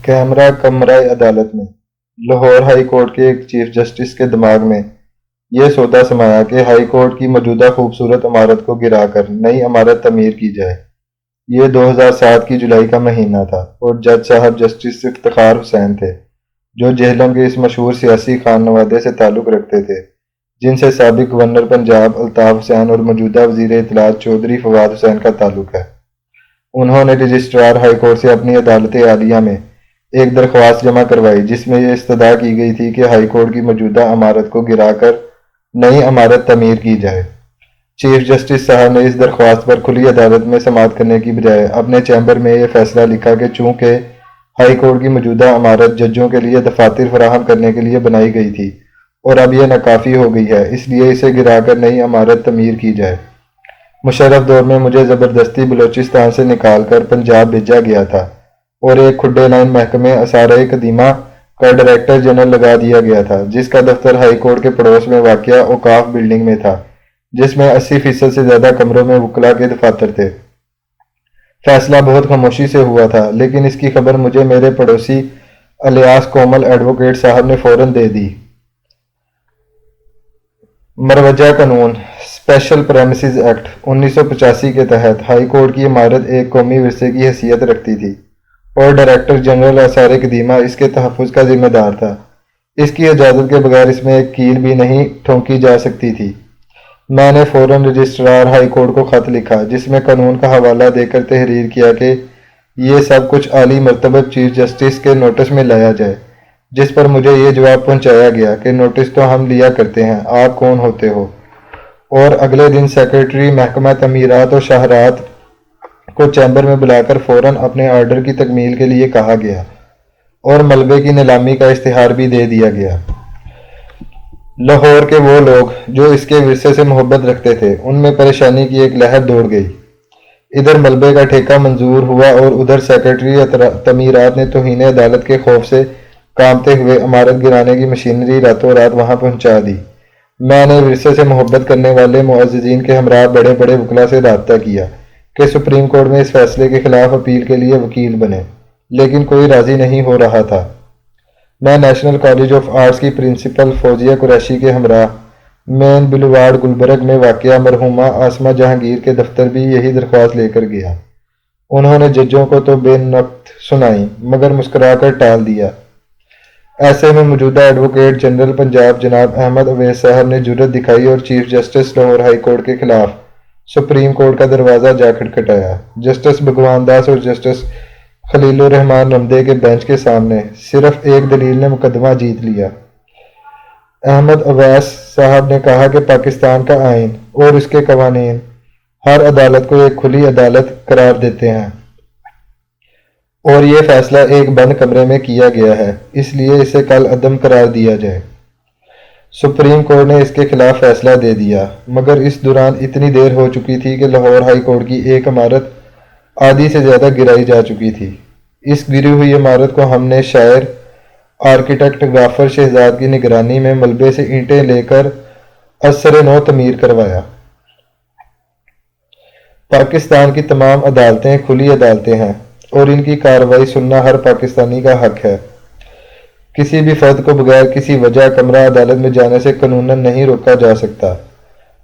Camera کمرہ عدالت میں لاہور ہائی کورٹ کے ایک چیف جسٹس کے دماغ میں یہ سودا سمایا کہ ہائی کورٹ کی موجودہ خوبصورت عمارت کو گرا کر نئی عمارت تعمیر کی جائے۔ یہ 2007 کی جولائی کا مہینہ تھا اور جج صاحب جسٹس افتخار حسین تھے، جو جہلم کے اس مشہور سیاسی خانوادے سے تعلق رکھتے تھے جن سے سابق گورنر پنجاب الطاف حسین اور موجودہ وزیر اطلاعات چودھری فواد حسین کا تعلق ہے۔ انہوں نے رجسٹرار ہائی کورٹ سے اپنی عدالت عالیہ میں ایک درخواست جمع کروائی جس میں یہ استدعا کی گئی تھی کہ ہائی کورٹ کی موجودہ عمارت کو گرا کر نئی عمارت تعمیر کی جائے۔ چیف جسٹس صاحب نے اس درخواست پر کھلی عدالت میں سماعت کرنے کی بجائے اپنے چیمبر میں یہ فیصلہ لکھا کہ چونکہ ہائی کورٹ کی موجودہ عمارت ججوں کے لیے دفاتر فراہم کرنے کے لیے بنائی گئی تھی اور اب یہ ناکافی ہو گئی ہے، اس لیے اسے گرا کر نئی عمارت تعمیر کی جائے۔ مشرف دور میں مجھے زبردستی بلوچستان سے نکال کر پنجاب بھیجا گیا تھا اور ایک کھڈے لائن محکمے آثار قدیمہ کا ڈائریکٹر جنرل لگا دیا گیا تھا جس کا دفتر ہائی کورٹ کے پڑوس میں واقع اوقاف بلڈنگ میں تھا، جس میں 80% سے زیادہ کمروں میں وکلا کے دفاتر تھے۔ فیصلہ بہت خاموشی سے ہوا تھا، لیکن اس کی خبر مجھے میرے پڑوسی الیاس کومل ایڈوکیٹ صاحب نے فوراً دے دی۔ مروجہ قانون اسپیشل پریمیسز ایکٹ 1985 کے تحت ہائی کورٹ کی عمارت ایک قومی ورثے کی حیثیت رکھتی تھی اور ڈائریکٹر جنرل آثار قدیمہ اس کے تحفظ کا ذمہ دار تھا۔ اس کی اجازت کے بغیر اس میں ایک کیل بھی نہیں ٹھونکی جا سکتی تھی۔ میں نے فوراً رجسٹرار ہائی کورٹ کو خط لکھا جس میں قانون کا حوالہ دے کر تحریر کیا کہ یہ سب کچھ اعلی مرتبہ چیف جسٹس کے نوٹس میں لایا جائے، جس پر مجھے یہ جواب پہنچایا گیا کہ نوٹس تو ہم لیا کرتے ہیں، آپ کون ہوتے ہو؟ اور اگلے دن سیکرٹری محکمہ تعمیرات اور شاہراہات کو چیمبر میں بلا کر فوراً اپنے آرڈر کی تکمیل کے لیے کہا گیا اور ملبے کی نیلامی کا اشتہار بھی دے دیا گیا۔ لاہور کے وہ لوگ جو اس کے ورثے سے محبت رکھتے تھے، ان میں پریشانی کی ایک لہر دوڑ گئی۔ ادھر ملبے کا ٹھیکہ منظور ہوا اور ادھر سیکرٹری تعمیرات نے توہین عدالت کے خوف سے کانپتے ہوئے عمارت گرانے کی مشینری راتوں رات وہاں پہنچا دی۔ میں نے ورثے سے محبت کرنے والے معززین کے ہمراہ بڑے بڑے وکلا سے رابطہ کیا کہ سپریم کورٹ میں اس فیصلے کے خلاف اپیل کے لیے وکیل بنے، لیکن کوئی راضی نہیں ہو رہا تھا۔ میں نیشنل کالج آف آرٹس کی پرنسپل فوزیہ قریشی کے ہمراہ مین بلوارڈ گلبرگ میں واقع مرحومہ عاصمہ جہانگیر کے دفتر بھی یہی درخواست لے کر گیا۔ انہوں نے ججوں کو تو بے نقط سنائی مگر مسکرا کر ٹال دیا۔ ایسے میں موجودہ ایڈوکیٹ جنرل پنجاب جناب احمد اویس صاحب نے جرأت دکھائی اور chief justice Lahore high court کے خلاف سپریم کورٹ کا دروازہ جا کھٹکھٹایا۔ جسٹس بھگوان داس اور جسٹس خلیل الرحمان رمدے کے بینچ کے سامنے صرف ایک دلیل نے مقدمہ جیت لیا۔ احمد اویس صاحب نے کہا کہ پاکستان کا آئین اور اس کے قوانین ہر عدالت کو ایک کھلی عدالت قرار دیتے ہیں اور یہ فیصلہ ایک بند کمرے میں کیا گیا ہے، اس لیے اسے کل عدم قرار دیا جائے۔ سپریم کورٹ نے اس کے خلاف فیصلہ دے دیا، مگر اس دوران اتنی دیر ہو چکی تھی کہ لاہور ہائی کورٹ کی ایک عمارت آدھی سے زیادہ گرائی جا چکی تھی۔ اس گری ہوئی عمارت کو ہم نے شاعر آرکیٹیکٹ غافر شہزاد کی نگرانی میں ملبے سے اینٹیں لے کر ازسر نو تعمیر کروایا۔ پاکستان کی تمام عدالتیں کھلی عدالتیں ہیں اور ان کی کارروائی سننا ہر پاکستانی کا حق ہے۔ کسی بھی فرد کو بغیر کسی وجہ کمرہ عدالت میں جانے سے قانوناً نہیں روکا جا سکتا۔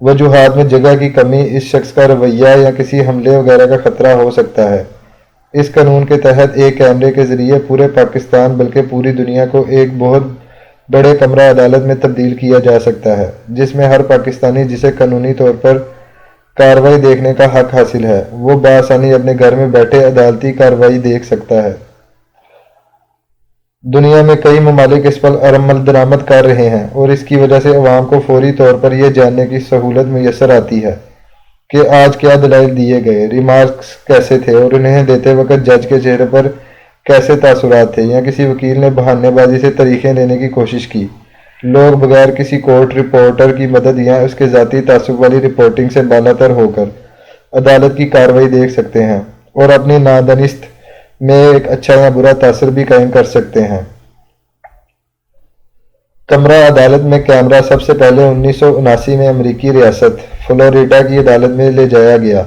وجوہات میں جگہ کی کمی، اس شخص کا رویہ یا کسی حملے وغیرہ کا خطرہ ہو سکتا ہے۔ اس قانون کے تحت ایک کیمرے کے ذریعے پورے پاکستان بلکہ پوری دنیا کو ایک بہت بڑے کمرہ عدالت میں تبدیل کیا جا سکتا ہے، جس میں ہر پاکستانی جسے قانونی طور پر کارروائی دیکھنے کا حق حاصل ہے، وہ بآسانی اپنے گھر میں بیٹھے عدالتی کارروائی دیکھ سکتا ہے۔ دنیا میں کئی ممالک اس پر عمل درآمد کر رہے ہیں اور اس کی وجہ سے عوام کو فوری طور پر یہ جاننے کی سہولت میسر آتی ہے کہ آج کیا دلائل دیے گئے، ریمارکس کیسے تھے اور انہیں دیتے وقت جج کے چہرے پر کیسے تاثرات تھے، یا کسی وکیل نے بہانے بازی سے طریقیں لینے کی کوشش کی۔ لوگ بغیر کسی کورٹ رپورٹر کی مدد یا اس کے ذاتی تعصب والی رپورٹنگ سے بالاتر ہو کر عدالت کی کارروائی دیکھ سکتے ہیں اور اپنی نادانست میں ایک اچھا یا برا تاثر بھی قائم کر سکتے ہیں۔ کمرہ عدالت میں کیمرہ سب سے پہلے 1979 میں امریکی ریاست فلوریڈا کی عدالت میں لے جایا گیا،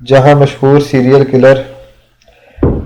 جہاں مشہور سیریل کلر